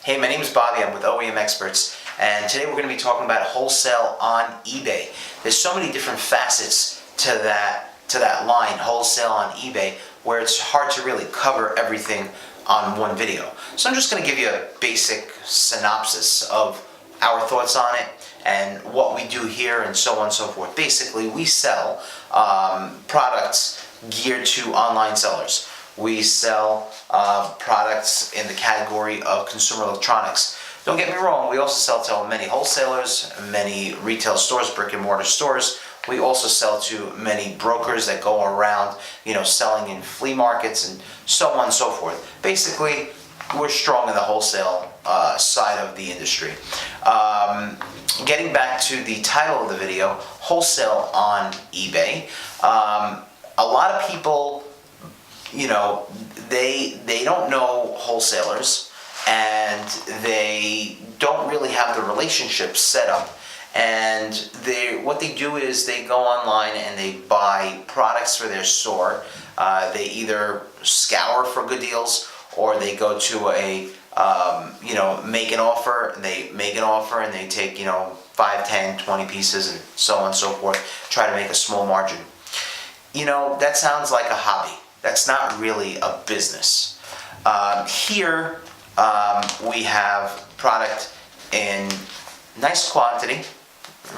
Hey, my name is Bobby. I'm with Oem Experts, and today we're going to be talking about wholesale on eBay. There's so many different facets to that line, wholesale on eBay, where it's hard to really cover everything on one video. So I'm just going to give you a basic synopsis of our thoughts on it and what we do here and so on and so forth. Basically, we sell products geared to online sellers. We sell products in the category of consumer electronics. Don't get me wrong, we also sell to many wholesalers, many retail stores, brick and mortar stores. We also sell to many brokers that go around, selling in flea markets and so on and so forth. Basically, we're strong in the wholesale side of the industry. Getting back to the title of the video, wholesale on eBay. A lot of people, they don't know wholesalers, and they don't really have the relationship set up. And what they do is they go online and they buy products for their store. They either scour for good deals, or they go to a make an offer. They make an offer and they take 5, 10, 20 pieces and so on and so forth. Try to make a small margin. That sounds like a hobby. That's not really a business. Here we have product in nice quantity,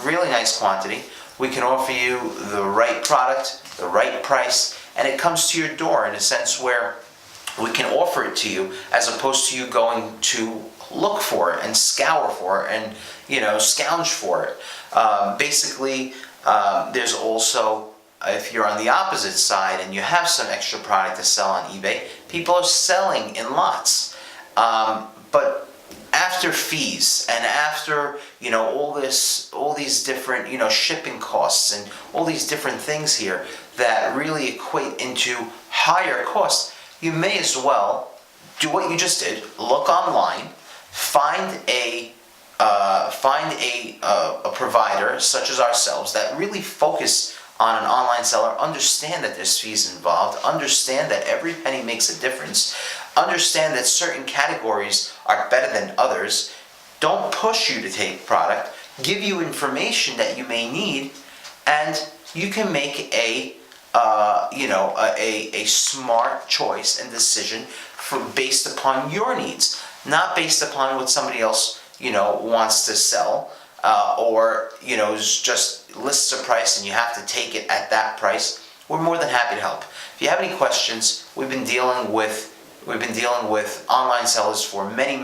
really nice quantity. We can offer you the right product, the right price, and it comes to your door in a sense where we can offer it to you as opposed to you going to look for it and scour for it and scrounge for it. Basically, there's also, if you're on the opposite side and you have some extra product to sell on eBay, people are selling in lots. But after fees and after all these different shipping costs and all these different things here that really equate into higher costs, you may as well do what you just did. Look online, find a provider such as ourselves that really focus on an online seller, understand that there's fees involved, understand that every penny makes a difference, understand that certain categories are better than others, don't push you to take product, give you information that you may need, and you can make a smart choice and decision based upon your needs, not based upon what somebody else wants to sell, or just lists a price and you have to take it at that price. We're more than happy to help. If you have any questions, we've been dealing with online sellers for many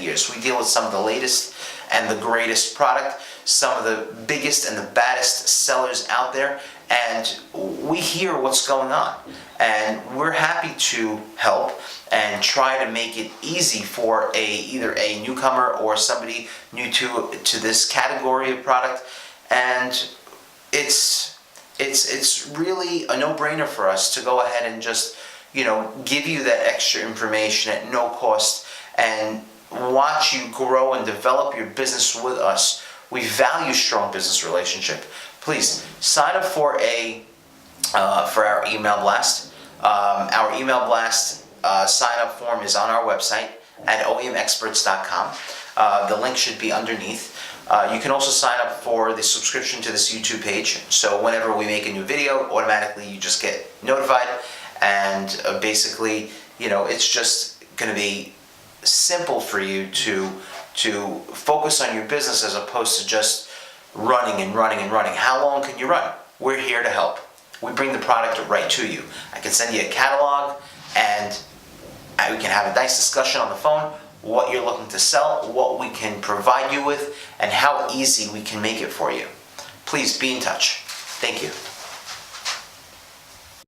years. We deal with some of the latest and the greatest product, some of the biggest and the baddest sellers out there, and we hear what's going on, and we're happy to help and try to make it easy for either a newcomer or somebody new to this category of product. And it's really a no-brainer for us to go ahead and just give you that extra information at no cost and watch you grow and develop your business with us. We value strong business relationship. Please sign up for our email blast. Our email blast sign up form is on our website at OemExperts.com. The link should be underneath. You can also sign up for the subscription to this YouTube page, so whenever we make a new video, automatically you just get notified. And basically, it's just going to be simple for you to focus on your business as opposed to just running. How long can you run? We're here to help. We bring the product right to you. I can send you a catalog, and we can have a nice discussion on the phone, what you're looking to sell, what we can provide you with, and how easy we can make it for you. Please be in touch. Thank you.